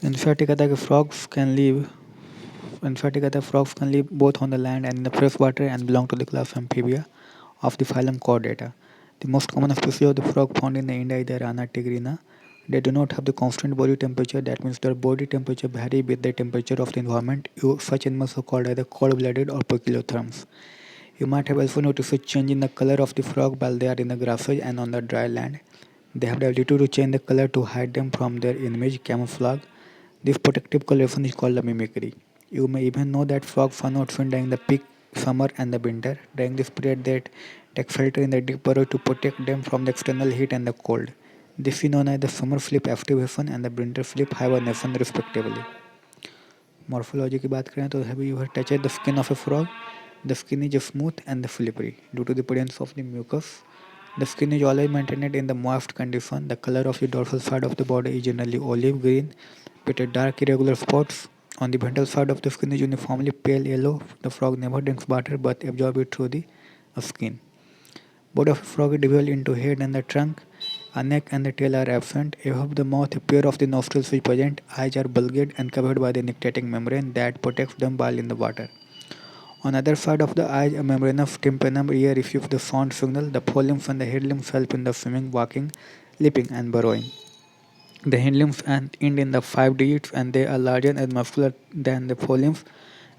In fact ये कहता है कि frogs can live both on the land and in the fresh water and belong to the class Amphibia of the phylum Chordata. The most common species of the frog found in India is the Rana tigrina. They do not have the constant body temperature, that means their body temperature vary with the temperature of the environment. Such animals are called either cold-blooded or poikilotherms. You might have also noticed a change in the color of the frog while they are in the grasses and on the dry land. They have the ability to change the color to hide them from their enemies, camouflage. This protective coloration is called a mimicry. You may even know that frogs are not found during the peak summer and the winter. During this period, they take shelter in the deep burrow to protect them from the external heat and the cold. This is known as the summer sleep activation and the winter sleep hibernation respectively. Morphology की बात करें तो have you ever touched the skin of a frog? The skin is smooth and slippery due to the presence of the mucus. The skin is always maintained in the moist condition. The color of the dorsal side of the body is generally olive green with a dark irregular spots. On the ventral side of the skin is uniformly pale yellow. The frog never drinks water but absorbs it through the skin. Body of a frog is divided into head and the trunk. A neck and the tail are absent. Above the mouth, a pair of the nostrils is present. Eyes are bulged and covered by the nictitating membrane that protects them while in the water. On either side of the eyes, a membranous tympanum ear receives the sound signal. The forelimbs and the head limbs help in the swimming, walking, leaping, and burrowing. The hind limbs end in the 5 digits and they are larger and muscular than the forelimbs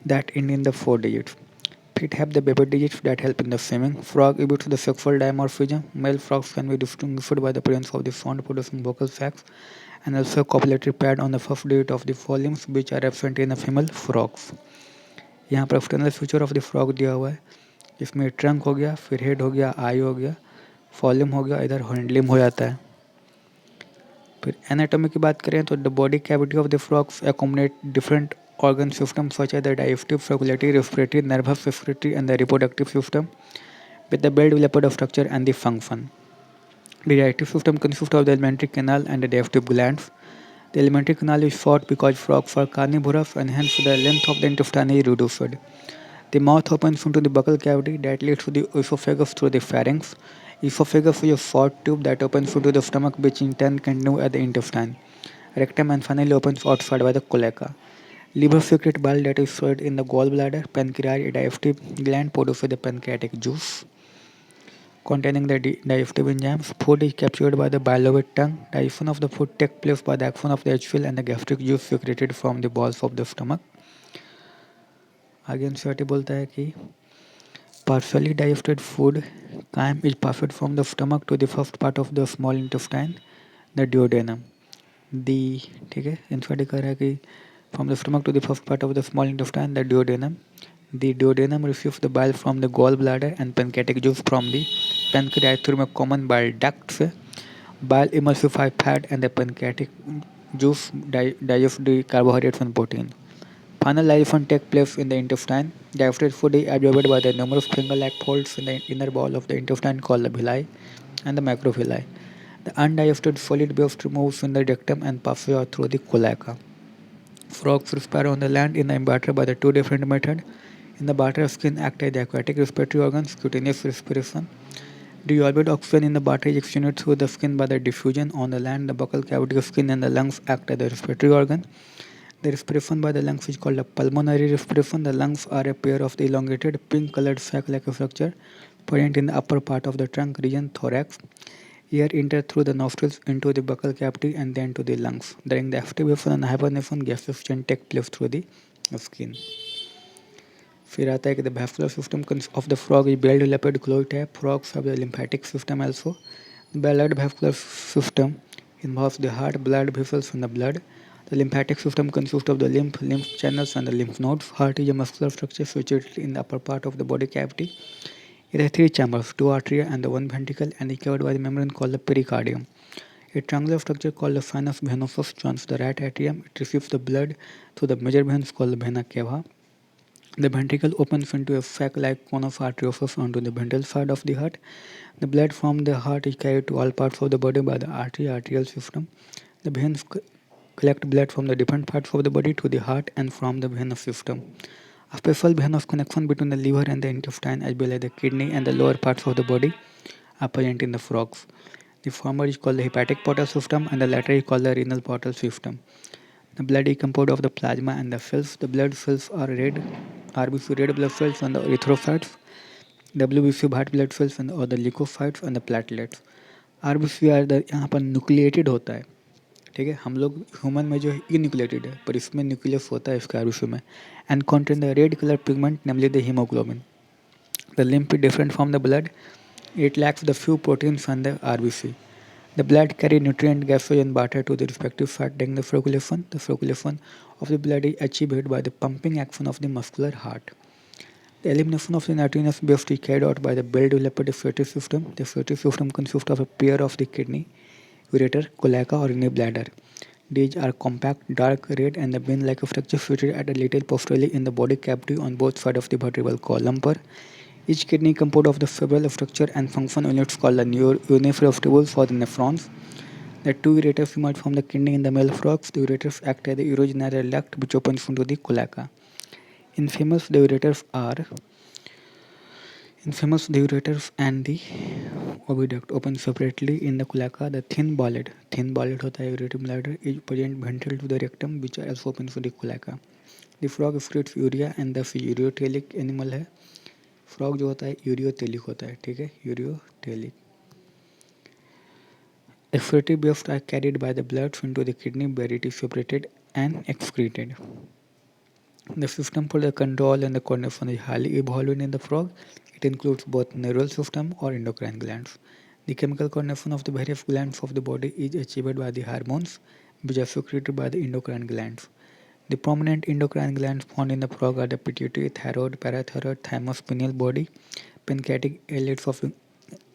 that end in the 4 digits. Feet have the baby digits that help in the swimming. Frog exhibits the sexual dimorphism. Male frogs can be distinguished by the presence of the sound producing vocal sacs and also a copulatory pad on the first digit of the forelimbs which are absent in the female frogs. यहाँ पर external feature of the frog दिया हुआ है, इसमें trunk हो गया, फिर head हो गया, आई हो गया, फॉलिम हो गया, इधर हैंडलिम हो जाता है. फिर एनाटॉमी की बात करें तो the body cavity of the frogs accommodate different organ systems such as the digestive, circulatory, respiratory, nervous, respiratory, and the reproductive system with the well-developed structure and the function. The digestive system consists of the alimentary canal and the digestive glands. The alimentary canal is short because frogs are carnivorous and hence the length of the intestine is reduced. The mouth opens into the buccal cavity that leads to the esophagus through the pharynx. Esophagus is a short tube that opens into the stomach which in turn continues at the intestine. Rectum and finally opens outside by the cloaca. Liver secretes bile that is stored in the gallbladder. Pancreas, a digestive gland, produces the pancreatic juice containing the digestive enzymes. Food is captured by the bilobate tongue. Digestion of the food takes place by the action of the HCl and the gastric juice secreted from the walls of the stomach. आगे ncert बोलता है कि partially digested food chyme is passed from the stomach to the first part of the small intestine, the duodenum. ठीक है, ncert कह रहा है कि from the stomach to the first part of the small intestine, the duodenum. The duodenum receives the bile from the gallbladder and pancreatic juice from the pancreas through a common bile duct. Bile emulsifies fat and the pancreatic juice digests the carbohydrates and protein. Final digestion takes place in the intestine. Digested food is absorbed by the numerous finger-like folds in the inner wall of the intestine called the villi and the macrovilli. The undigested solid waste moves in the rectum and passes out through the cloaca. Frogs respire on the land in the invertebrate by the two different methods. In the water, skin acts as the aquatic respiratory organs, cutaneous respiration. The desolved oxygen in the water is exchanged through the skin by the diffusion. On the land, the buccal cavity of skin and the lungs act as the respiratory organ. The respiration by the lungs is called a pulmonary respiration. The lungs are a pair of the elongated pink-colored sac-like structure present in the upper part of the trunk region, thorax. Air enters through the nostrils into the buccal cavity and then to the lungs. During the activation and hibernation, gas exchange takes place through the skin. फिर आता है कि the vascular system of the frog is well developed cloaca type. Frogs have a lymphatic system also. The blood vascular system involves the heart, blood vessels, and the blood. The lymphatic system consists of the lymph channels, and the lymph nodes. Heart is a muscular structure situated in the upper part of the body cavity. It has 3 chambers, 2 arteria, and the 1 ventricle, and is covered by the membrane called the pericardium. A triangular structure called the sinus venosus joins the right atrium. It receives the blood through the major veins called the vena cava. The ventricle opens into a sac-like cone of arteriosus onto the ventral side of the heart. The blood from the heart is carried to all parts of the body by the arterial system. The veins collect blood from the different parts of the body to the heart and from the venous system. A special venous connection between the liver and the intestine as well as the kidney and the lower parts of the body are present in the frogs. The former is called the hepatic portal system and the latter is called the renal portal system. The blood is composed of the plasma and the cells. The blood cells are red, RBC red blood cells and the erythrocytes, WBC white blood cells and or the leukocytes and the platelets. RBC are the यहाँ पर nucleated होता है, ठीक है. हम लोग human में जो है इन्यूक्लिएटेड है, पर इसमें न्यूक्लियस होता है इसके आरबीसी में, and contain the red colour pigment namely the haemoglobin. The lymph is different from the blood. It lacks the few proteins on the RBC. The blood carries nutrient, gases and water to the respective site during the circulation. The circulation of the blood is achieved by the pumping action of the muscular heart. The elimination of the nitrogenous waste is carried out by the well-developed filtration system. The filtration system consists of a pair of the kidney, ureter, cloaca or in bladder. These are compact, dark red and the vein-like structure situated at a little posteriorly in the body cavity on both sides of the vertebral column. Each kidney composed of the several structure and function units called the urinary or the nephrons. The two ureters emerge from the kidney in the male frogs. The ureters act as the urogenitary duct which opens into the cloaca. In females, the ureters and the oviduct open separately in the cloaca. The thin balled होता है ureter bladder is present ventral to the rectum which also opens to the cloaca. The frog excretes urea and the ureotelic animal है. Frog जो होता है ureotelic होता है, ठीक है, ureotelic. Excretive waste are carried by the blood into the kidney where it is separated and excreted. The system for the control and the coordination is highly evolved in the frog. It includes both neural system or endocrine glands. The chemical coordination of the various glands of the body is achieved by the hormones which are secreted by the endocrine glands. The prominent endocrine glands found in the frog are the pituitary, thyroid, parathyroid, thymus, pineal body, pancreatic islets of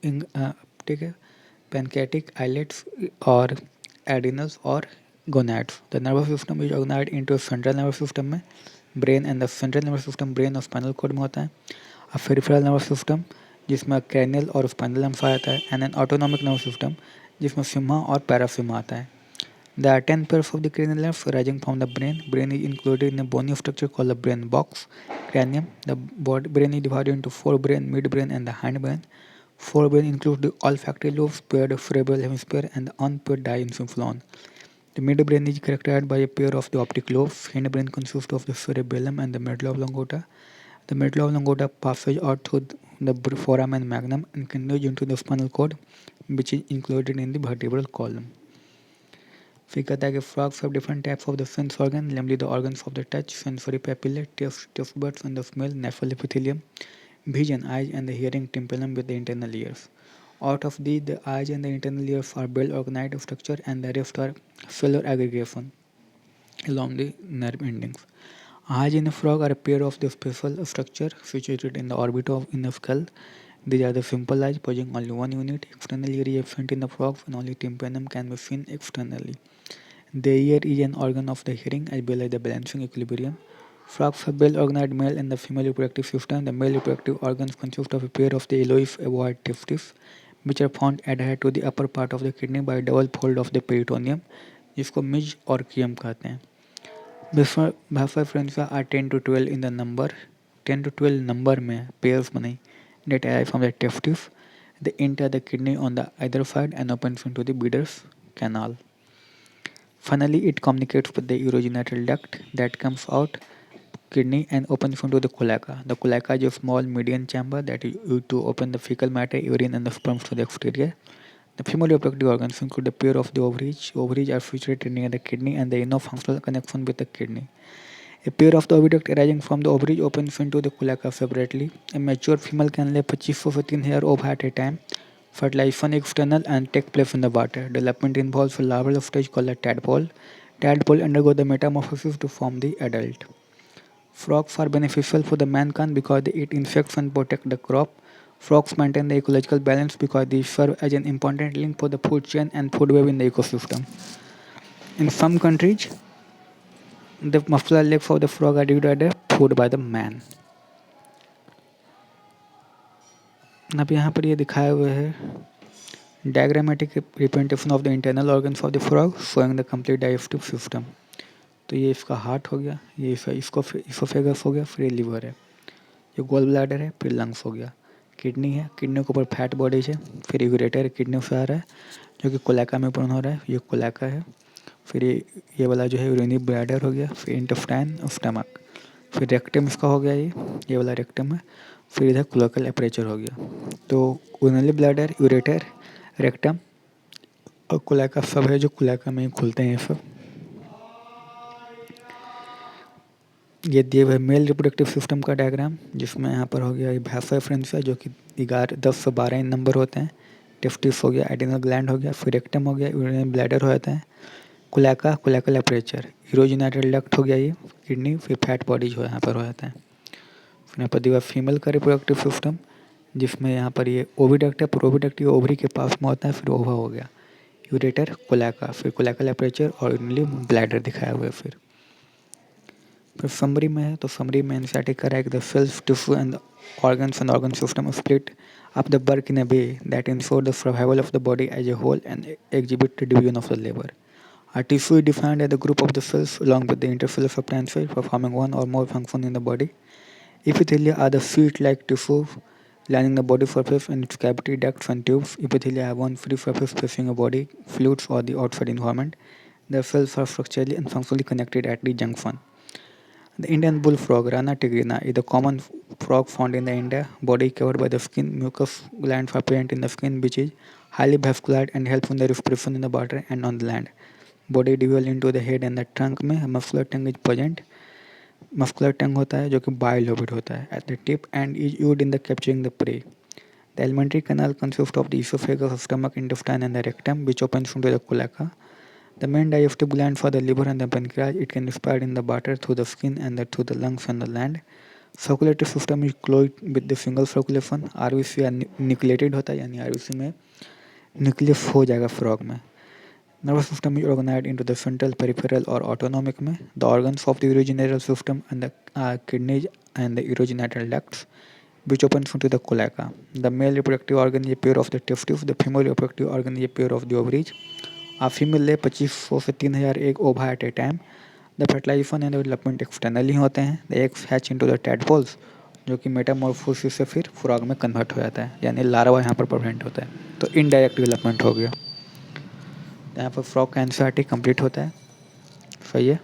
ठीक है, pancreatic islets or adrenals or gonads. The nervous system is organized into a central nervous system में brain and the central nervous system brain और spinal cord में होता है. A peripheral nervous system जिसमें cranial और spinal lymph आता है and an autonomic nervous system जिसमें सिम्हा और पैरासिम्हा आता है. There are 10 pairs of the cranial nerves arising from the brain. Brain is included in a bony structure called the brain box. Cranium. The brain is divided into forebrain, midbrain, and the hindbrain. Forebrain includes the olfactory lobes, paired cerebral hemisphere, and the unpaired diencephalon. The midbrain is characterized by a pair of the optic lobes. Hindbrain consists of the cerebellum and the medulla oblongata. The medulla oblongata passes out through the foramen magnum and continues into the spinal cord, which is included in the vertebral column. फिर कहता है कि frogs have different types of the sense organ, namely the organs of the touch, sensory papillae, taste buds and the smell, nasal epithelium, vision, eyes and the hearing, tympanum with the internal ears. Out of these, the eyes and the internal ears are well organized structure and the rest are cellular aggregation along the nerve endings. Eyes in a frog are a pair of the special structure situated in the orbit of in the skull. These are the simple eyes possessing only one unit. External ear is absent in the frogs and only tympanum can be seen externally. The ear is an organ of the hearing as well as the balancing equilibrium. Frogs have well organized male and the female reproductive system. The male reproductive organs consist of a pair of the yellowish ovoid testes which are found adhered to the upper part of the kidney by a double fold of the peritoneum जिसको मिज और कियम कहते हैं. Bifida friends are 10 to 12 in the number. 10 to 12 number में pairs में नहीं that arise from the testes. They enter the kidney on the either side and opens into the Bidder's canal. Finally, it communicates with the urogenital duct that comes out kidney and opens into the cloaca. The cloaca is a small median chamber that is used to open the fecal matter, urine and the sperm to the exterior. The female reproductive organs include a pair of the ovaries. Ovaries are situated near the kidney and they no functional connection with the kidney. A pair of the oviduct arising from the ovaries opens into the cloaca separately. A mature female can lay 25 to 15 hairs over at a time. Fertilization is external and takes place in the water. Development involves a larval stage called a tadpole. Tadpole undergo the metamorphosis to form the adult. Frogs are beneficial for the mankind because they eat insects and protect the crop. Frogs maintain the ecological balance because they serve as an important link for the food chain and food web in the ecosystem. In some countries, the muscular legs of the frog are divided food by the man. अब यहाँ पर ये दिखाए हुए है diagrammatic representation of the internal organs of the frog showing the complete digestive system. तो ये इसका हार्ट हो गया, ये इसको इसोफेगस हो गया, फिर ये लिवर है, ये गोल ब्लैडर है, फिर लंग्स हो गया, किडनी है, किडनी के ऊपर फैट बॉडीज है, फिर यूरेटर किडनी से आ रहा है जो कि कोलाका में पूर्ण हो रहा है, ये कोलाका है, फिर ये वाला जो है यूरिनरी ब्लैडर हो गया, फिर इंटेस्टाइन और स्टमक, फिर रेक्टम इसका हो गया, ये वाला रेक्टम है, फिर इधर क्लोअकल एपरेचर हो गया। तो यूरिनरी ब्लैडर, यूरेटर, रेक्टम और क्लोअका सब है जो क्लोअका में ही खुलते हैं ये सब। ये दिए हुए मेल रिप्रोडक्टिव सिस्टम का डायग्राम, जिसमें यहाँ पर हो गया ये भाषा फ्रेंड्स है जो कि 10 से 12 नंबर होते हैं। टेस्टिस हो गया, एडिनल ग्लैंड हो गया, फिर रेक्टम हो गया, यूरिनरी ब्लैडर हो जाता है, क्लोअका, क्लोअकल एपरेचर, यूरोजिनेटल डक्ट हो गया ये किडनी, फिर फैट बॉडी जो यहाँ पर हो जाता है। फिर यहाँ पर दिया फीमेल का रिप्रोडक्टिव सिस्टम, जिसमें यहाँ पर ये ओविडक्ट है, प्रोविडक्ट ये ओवरी के पास में होता है, फिर ओवा हो गया, यूरेटर, क्लोअका, फिर क्लोअकल एपरेचर और यूरिनरी ब्लैडर दिखाया हुआ है। फिर समरी में है, तो समरी में एनसीईआरटी करा है the cells, tissue and organs and organ system split up the work in a way that ensure the survival of the body as a whole and exhibit the division of the labor. A tissue is defined as the group of the cells along with the intercellular substances performing one or more functions in the body. Epithelia are the sheet-like tissues lining the body surface and its cavity, ducts and tubes. Epithelia have one free surface facing a body, fluids or the outside environment. The cells are structurally and functionally connected at the junction. The Indian bullfrog, Rana tigrina, is the common frog found in the India. Body covered by the skin. Mucous glands are present in the skin, which is highly vascular and helps in the respiration in the water and on the land. Body divided into the head and the trunk में muscular tongue is present. Muscular tongue होता है जो कि bilobed होता है at the tip and is used in the capturing the prey. The alimentary canal consists of the esophagus, stomach, intestine and the rectum, which opens into the cloaca. The main digestive gland for the liver and the pancreas, it can expand in the water through the skin and through the lungs and the land. Circulatory system is clothed with the single circulation. RBC nucleated होता है, यानी RBC में nucleus हो जाएगा frog में. Nervous system is organized into the central, peripheral or autonomic में. The organs of the urogenital system and the kidneys and the urogenital ducts, which opens into the cloaca. The male reproductive organ is a pair of the testes. The female reproductive organ is a pair of the ovaries. A female ले 2500 से 3000 egg ova at a time. The fertilization and development externally होते हैं. The eggs hatch into the tadpoles, जो कि Metamorphosis से फिर frog में convert हो जाता है, यानी लार्वा यहाँ पर प्रेजेंट होता है, तो इनडायरेक्ट डेवलपमेंट हो गया। यहाँ पर फ्रॉग का एनसीईआरटी कंप्लीट होता है। सही है।